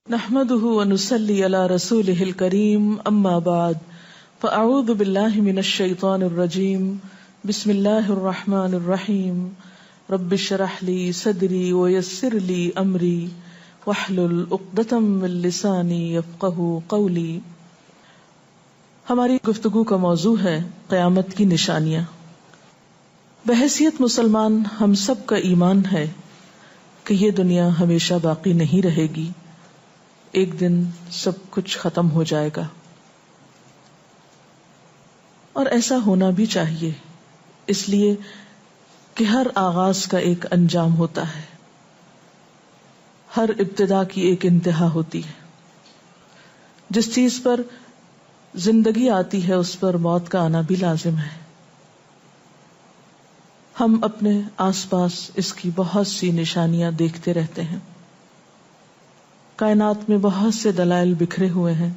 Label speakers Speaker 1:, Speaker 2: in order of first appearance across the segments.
Speaker 1: نحمده ونصلي على رسوله الكريم اما بعد فاعوذ بالله من الشيطان الرجيم بسم الله الرحمن الرحيم رب اشرح لي صدري ويسر لي امري واحلل عقدة من لساني يفقهوا قولي. ہماری گفتگو کا موضوع ہے قیامت کی نشانیاں. بحیثیت مسلمان ہم سب کا ایمان ہے کہ یہ دنیا ہمیشہ باقی نہیں رہے گی، ایک دن سب کچھ ختم ہو جائے گا، اور ایسا ہونا بھی چاہیے، اس لیے کہ ہر آغاز کا ایک انجام ہوتا ہے، ہر ابتدا کی ایک انتہا ہوتی ہے. جس چیز پر زندگی آتی ہے اس پر موت کا آنا بھی لازم ہے. ہم اپنے آس پاس اس کی بہت سی نشانیاں دیکھتے رہتے ہیں. کائنات میں بہت سے دلائل بکھرے ہوئے ہیں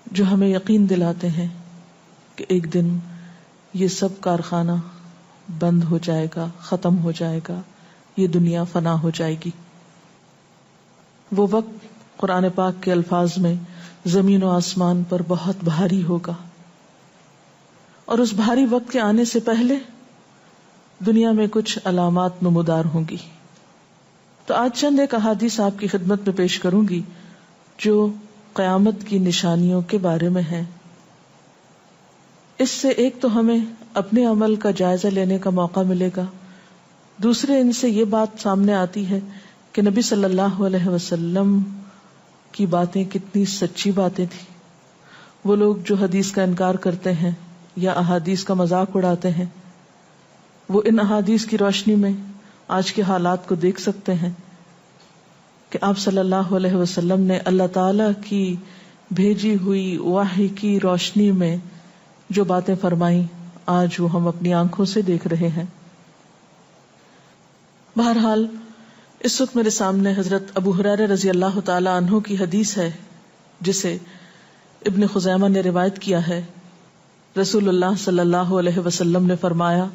Speaker 1: جو ہمیں یقین دلاتے ہیں کہ ایک دن یہ سب کارخانہ بند ہو جائے گا، ختم ہو جائے گا، یہ دنیا فنا ہو جائے گی. وہ وقت قرآن پاک کے الفاظ میں زمین و آسمان پر بہت بھاری ہوگا، اور اس بھاری وقت کے آنے سے پہلے دنیا میں کچھ علامات نمودار ہوں گی. تو آج چند ایک احادیث آپ کی خدمت میں پیش کروں گی جو قیامت کی نشانیوں کے بارے میں ہیں. اس سے ایک تو ہمیں اپنے عمل کا جائزہ لینے کا موقع ملے گا، دوسرے ان سے یہ بات سامنے آتی ہے کہ نبی صلی اللہ علیہ وسلم کی باتیں کتنی سچی باتیں تھیں. وہ لوگ جو حدیث کا انکار کرتے ہیں یا احادیث کا مذاق اڑاتے ہیں، وہ ان احادیث کی روشنی میں آج کے حالات کو دیکھ سکتے ہیں کہ آپ صلی اللہ علیہ وسلم نے اللہ تعالی کی بھیجی ہوئی وحی کی روشنی میں جو باتیں فرمائیں آج وہ ہم اپنی آنکھوں سے دیکھ رہے ہیں. بہرحال اس وقت میرے سامنے حضرت ابو ہریرہ رضی اللہ تعالی عنہ کی حدیث ہے جسے ابن خزیمہ نے روایت کیا ہے. رسول اللہ صلی اللہ علیہ وسلم نے فرمایا،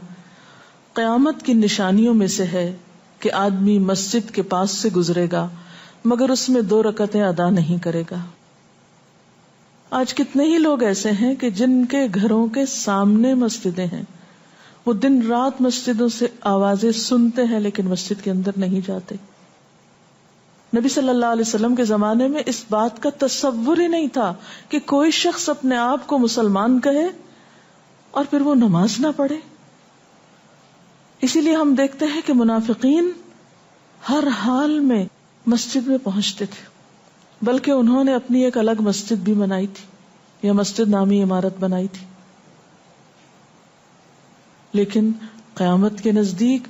Speaker 1: قیامت کی نشانیوں میں سے ہے کہ آدمی مسجد کے پاس سے گزرے گا مگر اس میں 2 رکعتیں ادا نہیں کرے گا. آج کتنے ہی لوگ ایسے ہیں کہ جن کے گھروں کے سامنے مسجدیں ہیں، وہ دن رات مسجدوں سے آوازیں سنتے ہیں لیکن مسجد کے اندر نہیں جاتے. نبی صلی اللہ علیہ وسلم کے زمانے میں اس بات کا تصور ہی نہیں تھا کہ کوئی شخص اپنے آپ کو مسلمان کہے اور پھر وہ نماز نہ پڑھے. اسی لیے ہم دیکھتے ہیں کہ منافقین ہر حال میں مسجد میں پہنچتے تھے، بلکہ انہوں نے اپنی ایک الگ مسجد بھی بنائی تھی یا مسجد نامی عمارت بنائی تھی. لیکن قیامت کے نزدیک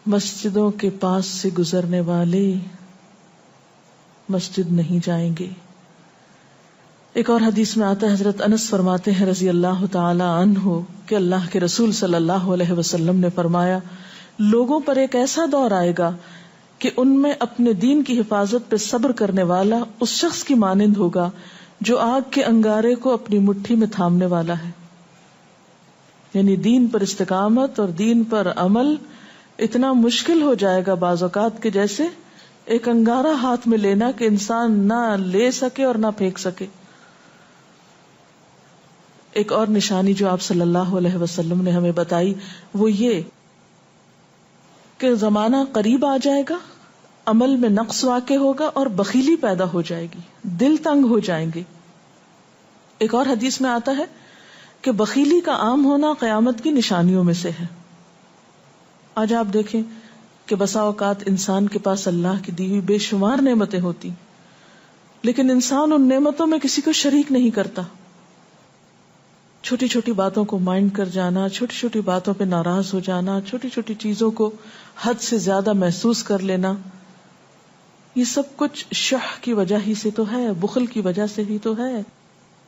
Speaker 1: مسجدوں کے پاس سے گزرنے والے مسجد نہیں جائیں گے. ایک اور حدیث میں آتا ہے، حضرت انس فرماتے ہیں رضی اللہ تعالی عنہ کہ اللہ کے رسول صلی اللہ علیہ وسلم نے فرمایا، لوگوں پر ایک ایسا دور آئے گا کہ ان میں اپنے دین کی حفاظت پہ صبر کرنے والا اس شخص کی مانند ہوگا جو آگ کے انگارے کو اپنی مٹھی میں تھامنے والا ہے. یعنی دین پر استقامت اور دین پر عمل اتنا مشکل ہو جائے گا بعض اوقات کہ جیسے ایک انگارہ ہاتھ میں لینا کہ انسان نہ لے سکے اور نہ پھینک سکے. ایک اور نشانی جو آپ صلی اللہ علیہ وسلم نے ہمیں بتائی وہ یہ کہ زمانہ قریب آ جائے گا، عمل میں نقص واقع ہوگا اور بخیلی پیدا ہو جائے گی، دل تنگ ہو جائیں گے. ایک اور حدیث میں آتا ہے کہ بخیلی کا عام ہونا قیامت کی نشانیوں میں سے ہے. آج آپ دیکھیں کہ بسا اوقات انسان کے پاس اللہ کی دی ہوئی بے شمار نعمتیں ہوتی لیکن انسان ان نعمتوں میں کسی کو شریک نہیں کرتا. چھوٹی چھوٹی باتوں کو مائنڈ کر جانا، چھوٹی چھوٹی باتوں پہ ناراض ہو جانا، چھوٹی چھوٹی چیزوں کو حد سے زیادہ محسوس کر لینا، یہ سب کچھ شح کی وجہ ہی سے تو ہے، بخل کی وجہ سے ہی تو ہے.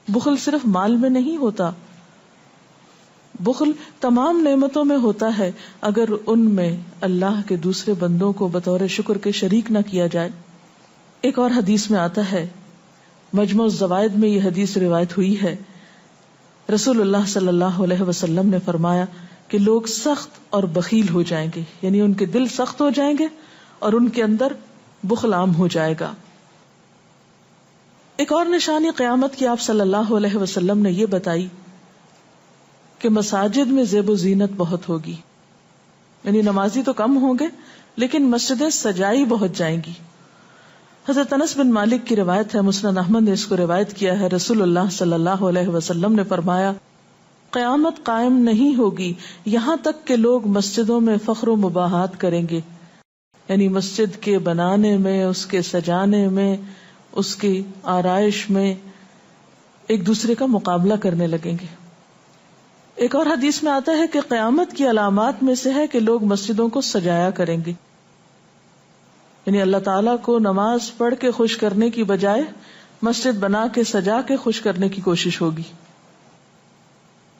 Speaker 1: بخل صرف مال میں نہیں ہوتا، بخل تمام نعمتوں میں ہوتا ہے اگر ان میں اللہ کے دوسرے بندوں کو بطور شکر کے شریک نہ کیا جائے. ایک اور حدیث میں آتا ہے، مجموع الزوائد میں یہ حدیث روایت ہوئی ہے، رسول اللہ صلی اللہ علیہ وسلم نے فرمایا کہ لوگ سخت اور بخیل ہو جائیں گے، یعنی ان کے دل سخت ہو جائیں گے اور ان کے اندر بخل عام ہو جائے گا. ایک اور نشانی قیامت کی آپ صلی اللہ علیہ وسلم نے یہ بتائی کہ مساجد میں زیب و زینت بہت ہوگی، یعنی نمازی تو کم ہوں گے لیکن مسجدیں سجائی بہت جائیں گی. حضرت انس بن مالک کی روایت ہے، مسند احمد نے اس کو روایت کیا ہے، رسول اللہ صلی اللہ علیہ وسلم نے فرمایا قیامت قائم نہیں ہوگی یہاں تک کہ لوگ مسجدوں میں فخر و مباحات کریں گے، یعنی مسجد کے بنانے میں، اس کے سجانے میں، اس کی آرائش میں ایک دوسرے کا مقابلہ کرنے لگیں گے. ایک اور حدیث میں آتا ہے کہ قیامت کی علامات میں سے ہے کہ لوگ مسجدوں کو سجایا کریں گے، یعنی اللہ تعالیٰ کو نماز پڑھ کے خوش کرنے کی بجائے مسجد بنا کے سجا کے خوش کرنے کی کوشش ہوگی.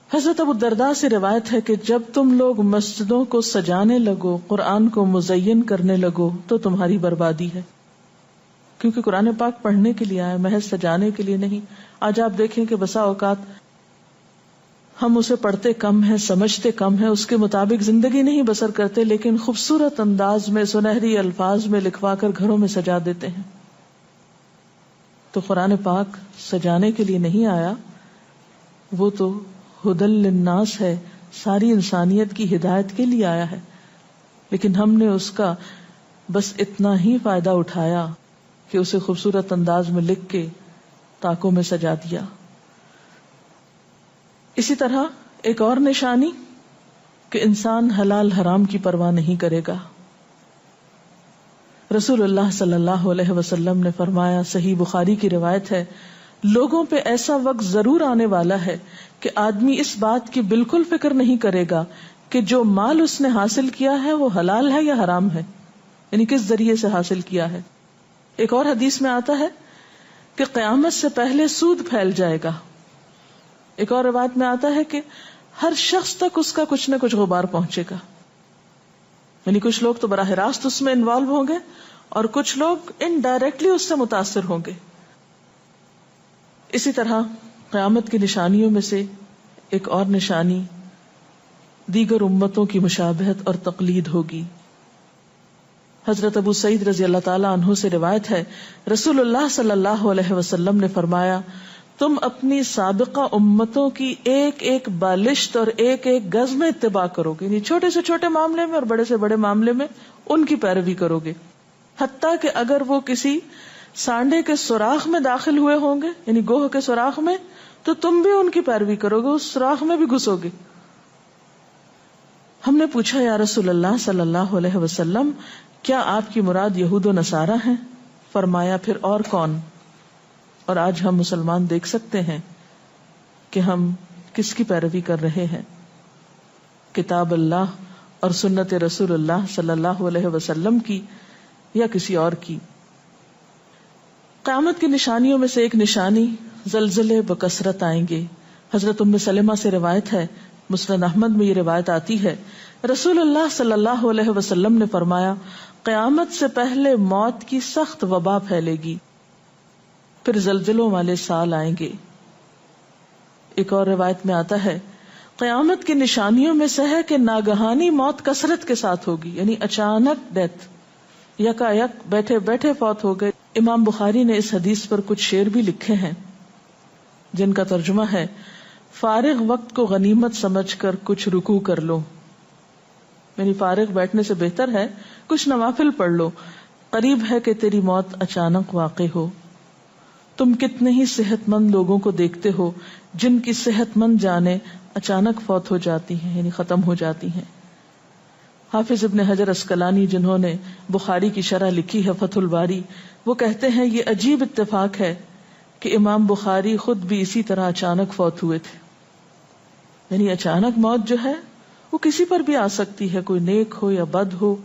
Speaker 1: حضرت ابو الدرداء سے روایت ہے کہ جب تم لوگ مسجدوں کو سجانے لگو، قرآن کو مزین کرنے لگو تو تمہاری بربادی ہے، کیونکہ قرآن پاک پڑھنے کے لیے آیا، محض سجانے کے لیے نہیں. آج آپ دیکھیں کہ بسا اوقات ہم اسے پڑھتے کم ہیں، سمجھتے کم ہیں، اس کے مطابق زندگی نہیں بسر کرتے، لیکن خوبصورت انداز میں سنہری الفاظ میں لکھوا کر گھروں میں سجا دیتے ہیں. تو قرآن پاک سجانے کے لیے نہیں آیا، وہ تو ہدی للناس ہے، ساری انسانیت کی ہدایت کے لیے آیا ہے، لیکن ہم نے اس کا بس اتنا ہی فائدہ اٹھایا کہ اسے خوبصورت انداز میں لکھ کے طاقوں میں سجا دیا. اسی طرح ایک اور نشانی کہ انسان حلال حرام کی پرواہ نہیں کرے گا. رسول اللہ صلی اللہ علیہ وسلم نے فرمایا، صحیح بخاری کی روایت ہے، لوگوں پہ ایسا وقت ضرور آنے والا ہے کہ آدمی اس بات کی بالکل فکر نہیں کرے گا کہ جو مال اس نے حاصل کیا ہے وہ حلال ہے یا حرام ہے، یعنی کس ذریعے سے حاصل کیا ہے. ایک اور حدیث میں آتا ہے کہ قیامت سے پہلے سود پھیل جائے گا. ایک اور روایت میں آتا ہے کہ ہر شخص تک اس کا کچھ نہ کچھ غبار پہنچے گا، یعنی کچھ لوگ تو براہ راست اس میں انوالو ہوں گے اور کچھ لوگ انڈائریکٹلی اس سے متاثر ہوں گے. اسی طرح قیامت کی نشانیوں میں سے ایک اور نشانی دیگر امتوں کی مشابہت اور تقلید ہوگی. حضرت ابو سعید رضی اللہ تعالی عنہ سے روایت ہے، رسول اللہ صلی اللہ علیہ وسلم نے فرمایا، تم اپنی سابقہ امتوں کی ایک ایک بالشت اور ایک ایک گز میں اتباع کرو گے، یعنی چھوٹے سے چھوٹے معاملے میں اور بڑے سے بڑے معاملے میں ان کی پیروی کرو گے، حتیٰ کہ اگر وہ کسی سانڈے کے سوراخ میں داخل ہوئے ہوں گے، یعنی گوہ کے سوراخ میں، تو تم بھی ان کی پیروی کرو گے، اس سوراخ میں بھی گھسو گے. ہم نے پوچھا، یا رسول اللہ صلی اللہ علیہ وسلم، کیا آپ کی مراد یہود و نصارہ ہیں؟ فرمایا، پھر اور کون؟ اور آج ہم مسلمان دیکھ سکتے ہیں کہ ہم کس کی پیروی کر رہے ہیں، کتاب اللہ اور سنت رسول اللہ صلی اللہ علیہ وسلم کی یا کسی اور کی. قیامت کی نشانیوں میں سے ایک نشانی زلزلے بکثرت آئیں گے. حضرت ام سلمہ سے روایت ہے، مسند احمد میں یہ روایت آتی ہے، رسول اللہ صلی اللہ علیہ وسلم نے فرمایا، قیامت سے پہلے موت کی سخت وبا پھیلے گی، پھر زلزلوں والے سال آئیں گے. ایک اور روایت میں آتا ہے، قیامت کی نشانیوں میں سے ہے کہ ناگہانی موت کثرت کے ساتھ ہوگی، یعنی اچانک ڈیتھ، یکا یک بیٹھے بیٹھے فوت ہو گئے. امام بخاری نے اس حدیث پر کچھ شعر بھی لکھے ہیں جن کا ترجمہ ہے، فارغ وقت کو غنیمت سمجھ کر کچھ رکوع کر لو، یعنی فارغ بیٹھنے سے بہتر ہے کچھ نوافل پڑھ لو، قریب ہے کہ تیری موت اچانک واقع ہو. تم کتنے ہی صحت مند لوگوں کو دیکھتے ہو جن کی صحت مند جانیں اچانک فوت ہو جاتی ہیں، یعنی ختم ہو جاتی ہیں. حافظ ابن حجر عسقلانی جنہوں نے بخاری کی شرح لکھی ہے فتح الباری، وہ کہتے ہیں یہ عجیب اتفاق ہے کہ امام بخاری خود بھی اسی طرح اچانک فوت ہوئے تھے. یعنی اچانک موت جو ہے وہ کسی پر بھی آ سکتی ہے، کوئی نیک ہو یا بد ہو.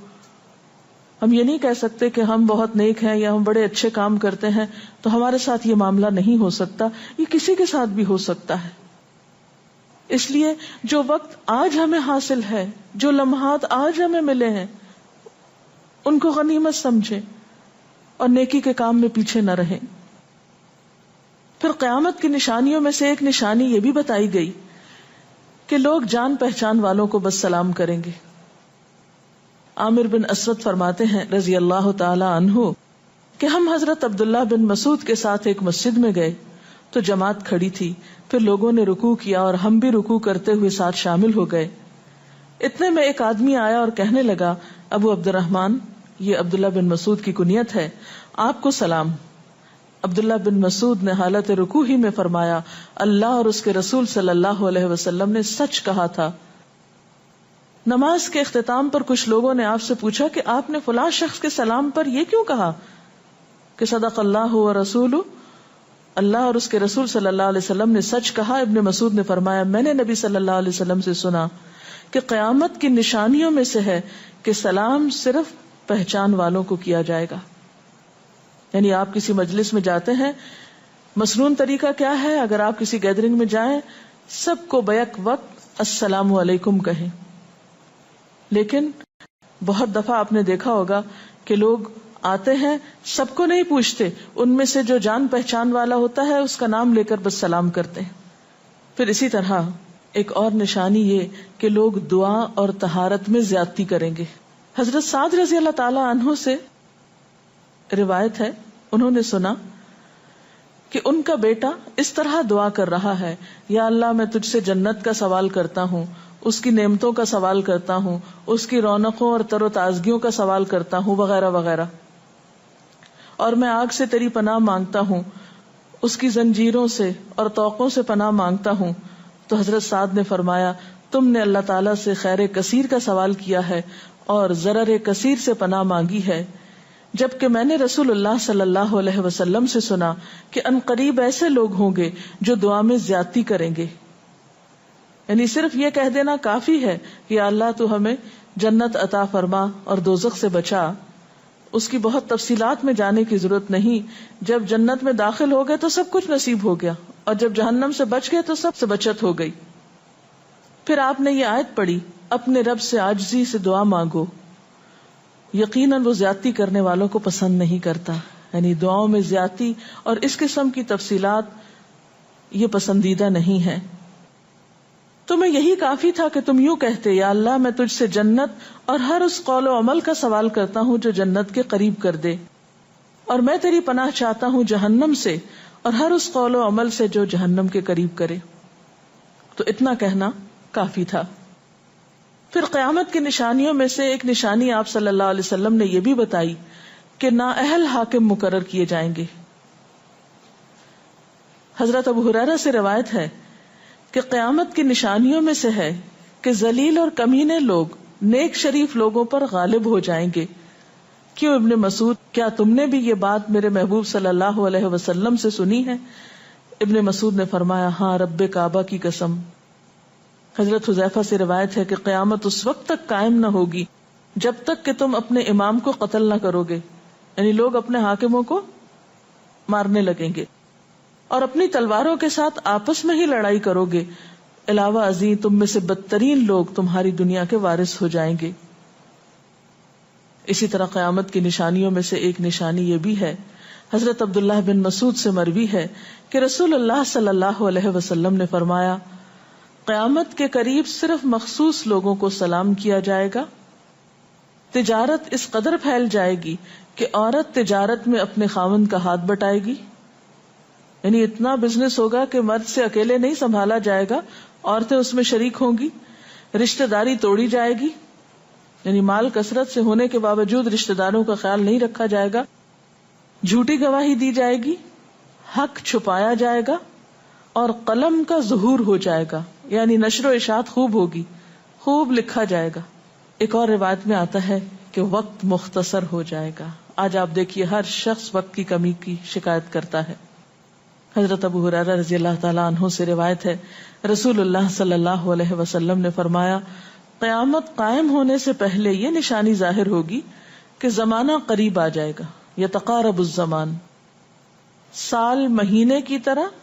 Speaker 1: ہم یہ نہیں کہہ سکتے کہ ہم بہت نیک ہیں یا ہم بڑے اچھے کام کرتے ہیں تو ہمارے ساتھ یہ معاملہ نہیں ہو سکتا، یہ کسی کے ساتھ بھی ہو سکتا ہے. اس لیے جو وقت آج ہمیں حاصل ہے، جو لمحات آج ہمیں ملے ہیں، ان کو غنیمت سمجھیں اور نیکی کے کام میں پیچھے نہ رہیں. پھر قیامت کی نشانیوں میں سے ایک نشانی یہ بھی بتائی گئی کہ لوگ جان پہچان والوں کو بس سلام کریں گے. عامر بن اسود فرماتے ہیں رضی اللہ تعالی عنہ کہ ہم حضرت عبداللہ بن مسعود کے ساتھ ایک مسجد میں گئے تو جماعت کھڑی تھی، پھر لوگوں نے رکوع کیا اور ہم بھی رکوع کرتے ہوئے ساتھ شامل ہو گئے۔ اتنے میں ایک آدمی آیا اور کہنے لگا، ابو عبد الرحمن، یہ عبداللہ بن مسعود کی کنیت ہے، آپ کو سلام۔ عبداللہ بن مسعود نے حالت رکوع ہی میں فرمایا، اللہ اور اس کے رسول صلی اللہ علیہ وسلم نے سچ کہا تھا۔ نماز کے اختتام پر کچھ لوگوں نے آپ سے پوچھا کہ آپ نے فلاں شخص کے سلام پر یہ کیوں کہا کہ صدق اللہ و رسول، اللہ اور اس کے رسول صلی اللہ علیہ وسلم نے سچ کہا۔ ابن مسعود نے فرمایا، میں نے نبی صلی اللہ علیہ وسلم سے سنا کہ قیامت کی نشانیوں میں سے ہے کہ سلام صرف پہچان والوں کو کیا جائے گا۔ یعنی آپ کسی مجلس میں جاتے ہیں، مسنون طریقہ کیا ہے؟ اگر آپ کسی گیدرنگ میں جائیں، سب کو بیک وقت السلام علیکم کہیں، لیکن بہت دفعہ آپ نے دیکھا ہوگا کہ لوگ آتے ہیں، سب کو نہیں پوچھتے، ان میں سے جو جان پہچان والا ہوتا ہے اس کا نام لے کر بس سلام کرتے ہیں۔ پھر اسی طرح ایک اور نشانی یہ کہ لوگ دعا اور طہارت میں زیادتی کریں گے۔ حضرت سعد رضی اللہ تعالی عنہ سے روایت ہے، انہوں نے سنا کہ ان کا بیٹا اس طرح دعا کر رہا ہے، یا اللہ میں تجھ سے جنت کا سوال کرتا ہوں، اس کی نعمتوں کا سوال کرتا ہوں، اس کی رونقوں اور تر و تازگیوں کا سوال کرتا ہوں، وغیرہ وغیرہ، اور میں آگ سے تیری پناہ مانگتا ہوں، اس کی زنجیروں سے اور طوقوں سے پناہ مانگتا ہوں۔ تو حضرت سعد نے فرمایا، تم نے اللہ تعالیٰ سے خیر کثیر کا سوال کیا ہے اور ضرر کثیر سے پناہ مانگی ہے، جبکہ میں نے رسول اللہ صلی اللہ علیہ وسلم سے سنا کہ ان قریب ایسے لوگ ہوں گے جو دعا میں زیادتی کریں گے۔ یعنی صرف یہ کہہ دینا کافی ہے کہ اللہ تو ہمیں جنت عطا فرما اور دوزخ سے بچا، اس کی بہت تفصیلات میں جانے کی ضرورت نہیں۔ جب جنت میں داخل ہو گئے تو سب کچھ نصیب ہو گیا، اور جب جہنم سے بچ گئے تو سب سے بچت ہو گئی۔ پھر آپ نے یہ آیت پڑھی، اپنے رب سے عاجزی سے دعا مانگو، یقیناً وہ زیادتی کرنے والوں کو پسند نہیں کرتا۔ یعنی دعاؤں میں زیادتی اور اس قسم کی تفصیلات یہ پسندیدہ نہیں ہے۔ تمہیں یہی کافی تھا کہ تم یوں کہتے، یا اللہ میں تجھ سے جنت اور ہر اس قول و عمل کا سوال کرتا ہوں جو جنت کے قریب کر دے، اور میں تیری پناہ چاہتا ہوں جہنم سے اور ہر اس قول و عمل سے جو جہنم کے قریب کرے۔ تو اتنا کہنا کافی تھا۔ پھر قیامت کی نشانیوں میں سے ایک نشانی آپ صلی اللہ علیہ وسلم نے یہ بھی بتائی کہ نااہل حاکم مقرر کیے جائیں گے۔ حضرت ابو ہریرہ سے روایت ہے کہ قیامت کی نشانیوں میں سے ہے کہ ذلیل اور کمینے لوگ نیک شریف لوگوں پر غالب ہو جائیں گے۔ کیوں ابن مسعود، کیا تم نے بھی یہ بات میرے محبوب صلی اللہ علیہ وسلم سے سنی ہے؟ ابن مسعود نے فرمایا، ہاں رب کعبہ کی قسم۔ حضرت حذیفہ سے روایت ہے کہ قیامت اس وقت تک قائم نہ ہوگی جب تک کہ تم اپنے امام کو قتل نہ کرو گے، یعنی لوگ اپنے حاکموں کو مارنے لگیں گے اور اپنی تلواروں کے ساتھ آپس میں ہی لڑائی کرو گے، علاوہ ازیں تم میں سے بدترین لوگ تمہاری دنیا کے وارث ہو جائیں گے۔ اسی طرح قیامت کی نشانیوں میں سے ایک نشانی یہ بھی ہے، حضرت عبداللہ بن مسعود سے مروی ہے کہ رسول اللہ صلی اللہ علیہ وسلم نے فرمایا، قیامت کے قریب صرف مخصوص لوگوں کو سلام کیا جائے گا۔ تجارت اس قدر پھیل جائے گی کہ عورت تجارت میں اپنے خاوند کا ہاتھ بٹائے گی، یعنی اتنا بزنس ہوگا کہ مرد سے اکیلے نہیں سنبھالا جائے گا، عورتیں اس میں شریک ہوں گی۔ رشتہ داری توڑی جائے گی، یعنی مال کثرت سے ہونے کے باوجود رشتہ داروں کا خیال نہیں رکھا جائے گا۔ جھوٹی گواہی دی جائے گی، حق چھپایا جائے گا، اور قلم کا ظہور ہو جائے گا، یعنی نشر و اشاعت خوب ہوگی، خوب لکھا جائے گا۔ ایک اور روایت میں آتا ہے کہ وقت مختصر ہو جائے گا۔ آج آپ دیکھیے ہر شخص وقت کی کمی کی شکایت کرتا ہے۔ حضرت ابو ہریرہ رضی اللہ تعالیٰ عنہ سے روایت ہے، رسول اللہ صلی اللہ علیہ وسلم نے فرمایا، قیامت قائم ہونے سے پہلے یہ نشانی ظاہر ہوگی کہ زمانہ قریب آ جائے گا، یتقارب الزمان، سال مہینے کی طرح،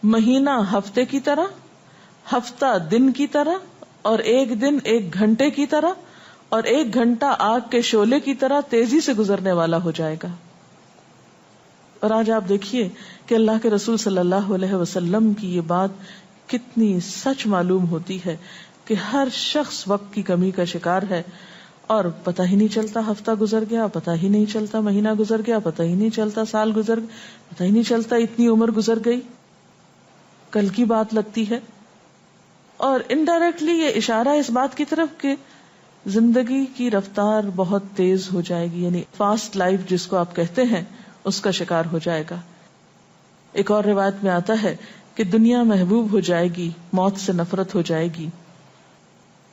Speaker 1: مہینہ ہفتے کی طرح، ہفتہ دن کی طرح، اور ایک دن ایک گھنٹے کی طرح، اور ایک گھنٹہ آگ کے شعلے کی طرح تیزی سے گزرنے والا ہو جائے گا۔ اور آج آپ دیکھیے کہ اللہ کے رسول صلی اللہ علیہ وسلم کی یہ بات کتنی سچ معلوم ہوتی ہے کہ ہر شخص وقت کی کمی کا شکار ہے، اور پتہ ہی نہیں چلتا ہفتہ گزر گیا، پتہ ہی نہیں چلتا مہینہ گزر گیا، پتہ ہی نہیں چلتا سال گزر گیا، پتہ ہی نہیں چلتا اتنی عمر گزر گئی، کل کی بات لگتی ہے. اور انڈائریکٹلی یہ اشارہ اس بات کی طرف کہ زندگی کی رفتار بہت تیز ہو جائے گی، یعنی فاسٹ لائف جس کو آپ کہتے ہیں اس کا شکار ہو جائے گا. ایک اور روایت میں آتا ہے کہ دنیا محبوب ہو جائے گی، موت سے نفرت ہو جائے گی.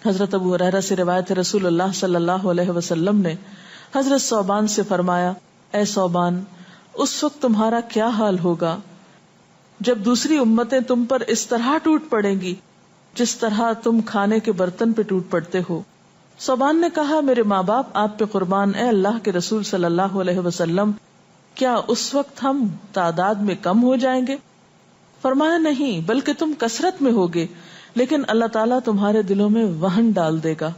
Speaker 1: حضرت ابو ہریرہ سے روایت ہے، رسول اللہ صلی اللہ علیہ وسلم نے حضرت ثوبان سے فرمایا، اے ثوبان، اس وقت تمہارا کیا حال ہوگا جب دوسری امتیں تم پر اس طرح ٹوٹ پڑیں گی جس طرح تم کھانے کے برتن پہ ٹوٹ پڑتے ہو. ثوبان نے کہا، میرے ماں باپ آپ پہ قربان، اے اللہ کے رسول صلی اللہ علیہ وسلم، کیا اس وقت ہم تعداد میں کم ہو جائیں گے؟ فرمایا، نہیں، بلکہ تم کثرت میں ہوگے، لیکن اللہ تعالیٰ تمہارے دلوں میں وہن ڈال دے گا.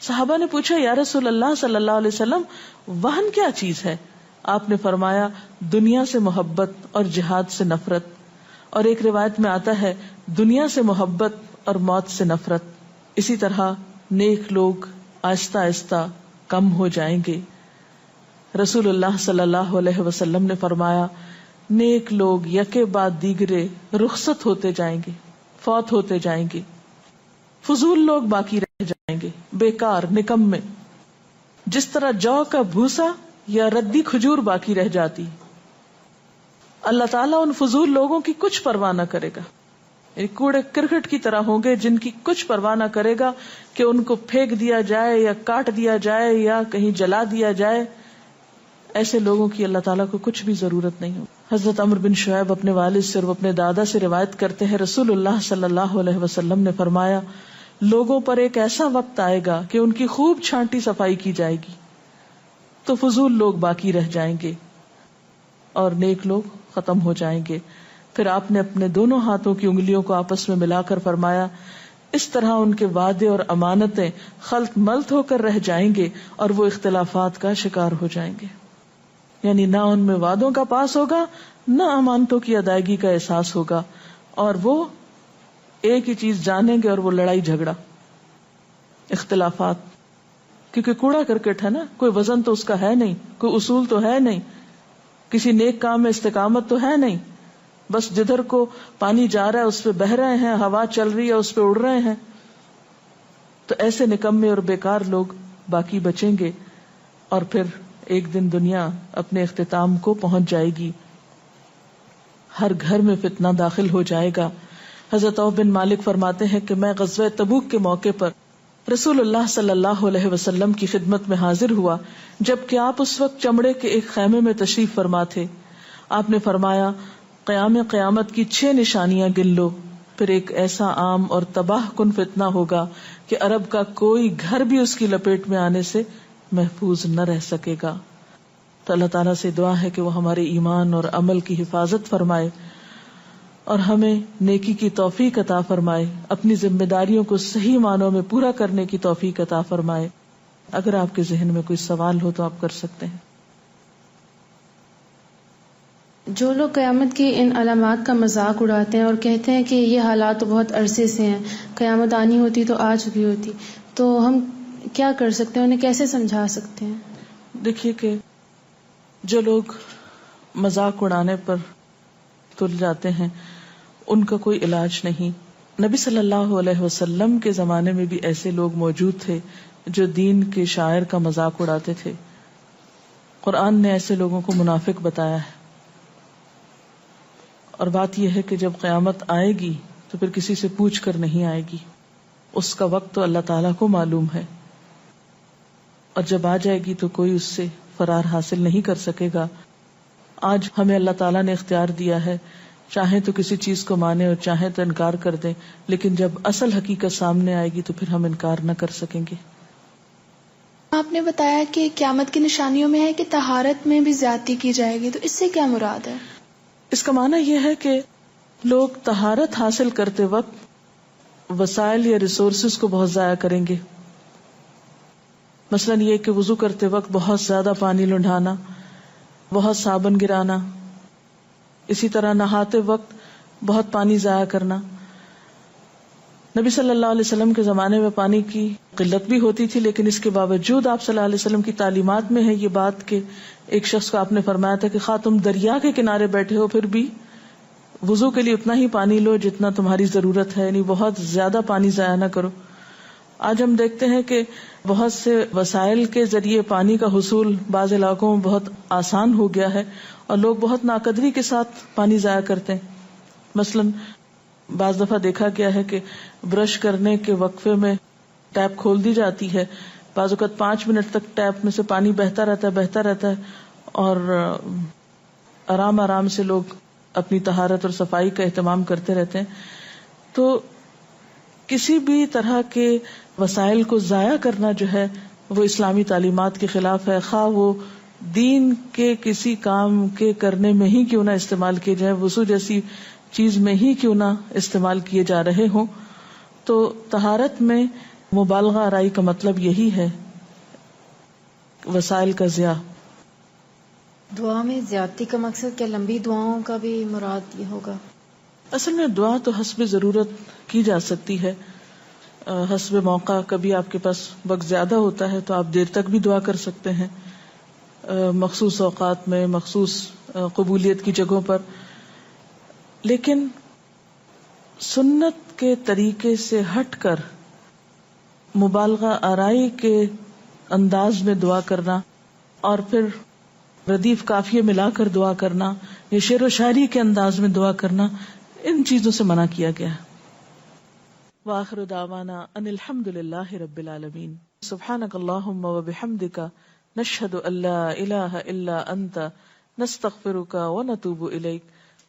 Speaker 1: صحابہ نے پوچھا، یا رسول اللہ صلی اللہ علیہ وسلم، وہن کیا چیز ہے؟ آپ نے فرمایا، دنیا سے محبت اور جہاد سے نفرت. اور ایک روایت میں آتا ہے، دنیا سے محبت اور موت سے نفرت. اسی طرح نیک لوگ آہستہ آہستہ کم ہو جائیں گے. رسول اللہ صلی اللہ علیہ وسلم نے فرمایا، نیک لوگ یکے بعد دیگرے رخصت ہوتے جائیں گے، فوت ہوتے جائیں گے. فضول لوگ باقی رہ جائیں گے، بیکار، نکمے، جس طرح جو کا بھوسا یا ردی کھجور باقی رہ جاتی. اللہ تعالیٰ ان فضول لوگوں کی کچھ پرواہ نہ کرے گا، کوڑے کرکٹ کی طرح ہوں گے جن کی کچھ پرواہ نہ کرے گا کہ ان کو پھینک دیا جائے یا کاٹ دیا جائے یا کہیں جلا دیا جائے. ایسے لوگوں کی اللہ تعالیٰ کو کچھ بھی ضرورت نہیں ہو. حضرت عمرو بن شعیب اپنے والد سے اور اپنے دادا سے روایت کرتے ہیں، رسول اللہ صلی اللہ علیہ وسلم نے فرمایا، لوگوں پر ایک ایسا وقت آئے گا کہ ان کی خوب چھانٹی صفائی کی جائے گی تو فضول لوگ باقی رہ جائیں گے اور نیک لوگ ختم ہو جائیں گے. پھر آپ نے اپنے دونوں ہاتھوں کی انگلیوں کو آپس میں ملا کر فرمایا، اس طرح ان کے وعدے اور امانتیں خلط ملط ہو کر رہ جائیں گے اور وہ اختلافات کا شکار ہو جائیں گے. یعنی نہ ان میں وعدوں کا پاس ہوگا، نہ امانتوں کی ادائیگی کا احساس ہوگا، اور وہ ایک ہی چیز جانیں گے اور وہ لڑائی جھگڑا، اختلافات. کیونکہ کوڑا کرکٹ ہے نا، کوئی وزن تو اس کا ہے نہیں، کوئی اصول تو ہے نہیں، کسی نیک کام میں استقامت تو ہے نہیں، بس جدھر کو پانی جا رہا ہے اس پہ بہ رہے ہیں، ہوا چل رہی ہے اس پہ اڑ رہے ہیں. تو ایسے نکمے اور بیکار لوگ باقی بچیں گے اور پھر ایک دن دنیا اپنے اختتام کو پہنچ جائے گی. ہر گھر میں فتنہ داخل ہو جائے گا. حضرت عوف بن مالک فرماتے ہیں کہ میں غزوہ تبوک کے موقع پر رسول اللہ صلی اللہ علیہ وسلم کی خدمت میں حاضر ہوا جبکہ آپ اس وقت چمڑے کے ایک خیمے میں تشریف فرما تھے. آپ نے فرمایا، قیامت کی 6 نشانیاں گن لو. پھر ایک ایسا عام اور تباہ کن فتنہ ہوگا کہ عرب کا کوئی گھر بھی اس کی لپیٹ میں آنے سے محفوظ نہ رہ سکے گا. تو اللہ تعالیٰ سے دعا ہے کہ وہ ہمارے ایمان اور عمل کی حفاظت فرمائے اور ہمیں نیکی کی توفیق عطا فرمائے، اپنی ذمہ داریوں کو صحیح معنوں میں پورا کرنے کی توفیق عطا فرمائے. اگر آپ کے ذہن میں کوئی سوال ہو تو آپ کر سکتے ہیں.
Speaker 2: جو لوگ قیامت کی ان علامات کا مذاق اڑاتے ہیں اور کہتے ہیں کہ یہ حالات تو بہت عرصے سے ہیں، قیامت آنی ہوتی تو آ چکی ہوتی، تو ہم کیا کر سکتے ہیں، انہیں کیسے سمجھا سکتے ہیں؟
Speaker 1: دیکھیے کہ جو لوگ مذاق اڑانے پر تل جاتے ہیں ان کا کوئی علاج نہیں. نبی صلی اللہ علیہ وسلم کے زمانے میں بھی ایسے لوگ موجود تھے جو دین کے شاعر کا مذاق اڑاتے تھے. قرآن نے ایسے لوگوں کو منافق بتایا ہے. اور بات یہ ہے کہ جب قیامت آئے گی تو پھر کسی سے پوچھ کر نہیں آئے گی، اس کا وقت تو اللہ تعالیٰ کو معلوم ہے، اور جب آ جائے گی تو کوئی اس سے فرار حاصل نہیں کر سکے گا. آج ہمیں اللہ تعالیٰ نے اختیار دیا ہے، چاہیں تو کسی چیز کو مانیں اور چاہیں تو انکار کر دیں، لیکن جب اصل حقیقت سامنے آئے گی تو پھر ہم انکار نہ کر سکیں گے.
Speaker 3: آپ نے بتایا کہ قیامت کی نشانیوں میں ہے کہ طہارت میں بھی زیادتی کی جائے گی، تو اس سے کیا مراد ہے؟
Speaker 1: اس کا معنی یہ ہے کہ لوگ طہارت حاصل کرتے وقت وسائل یا ریسورسز کو بہت ضائع کریں گے. مثلا یہ کہ وضو کرتے وقت بہت زیادہ پانی لنڈھانا، بہت صابن گرانا، اسی طرح نہاتے وقت بہت پانی ضائع کرنا. نبی صلی اللہ علیہ وسلم کے زمانے میں پانی کی قلت بھی ہوتی تھی، لیکن اس کے باوجود آپ صلی اللہ علیہ وسلم کی تعلیمات میں ہے یہ بات کہ ایک شخص کو آپ نے فرمایا تھا کہ خواہ تم دریا کے کنارے بیٹھے ہو پھر بھی وضو کے لیے اتنا ہی پانی لو جتنا تمہاری ضرورت ہے، یعنی بہت زیادہ پانی ضائع نہ کرو. آج ہم دیکھتے ہیں کہ بہت سے وسائل کے ذریعے پانی کا حصول بعض علاقوں میں بہت آسان ہو گیا ہے اور لوگ بہت ناقدری کے ساتھ پانی ضائع کرتے ہیں. مثلا بعض دفعہ دیکھا گیا ہے کہ برش کرنے کے وقفے میں ٹیپ کھول دی جاتی ہے، بعض اوقات 5 منٹ تک ٹیپ میں سے پانی بہتا رہتا ہے اور آرام آرام سے لوگ اپنی طہارت اور صفائی کا اہتمام کرتے رہتے ہیں. تو کسی بھی طرح کے وسائل کو ضائع کرنا جو ہے وہ اسلامی تعلیمات کے خلاف ہے، خواہ وہ دین کے کسی کام کے کرنے میں ہی کیوں نہ استعمال کیے جائیں، وضو جیسی چیز میں ہی کیوں نہ استعمال کیے جا رہے ہوں. تو طہارت میں مبالغہ آرائی کا مطلب یہی ہے، وسائل کا ضیاع.
Speaker 4: دعا میں زیادتی کا مقصد کیا لمبی دعاؤں کا بھی مراد یہ ہوگا؟
Speaker 1: اصل میں دعا تو حسب ضرورت کی جا سکتی ہے، حسب موقع. کبھی آپ کے پاس وقت زیادہ ہوتا ہے تو آپ دیر تک بھی دعا کر سکتے ہیں، مخصوص اوقات میں، مخصوص قبولیت کی جگہوں پر. لیکن سنت کے طریقے سے ہٹ کر مبالغہ آرائی کے انداز میں دعا کرنا اور پھر ردیف قافیے ملا کر دعا کرنا یا شعر و شاعری کے انداز میں دعا کرنا، ان چیزوں سے منع کیا گیا. وآخر دعوانا ان الحمد للہ رب العالمین. سبحانک اللہم وبحمدک نشہد ان لا الہ الا انت نستغفرک ونتوب الیک.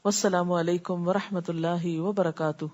Speaker 1: والسلام علیکم ورحمۃ اللہ وبرکاتہ.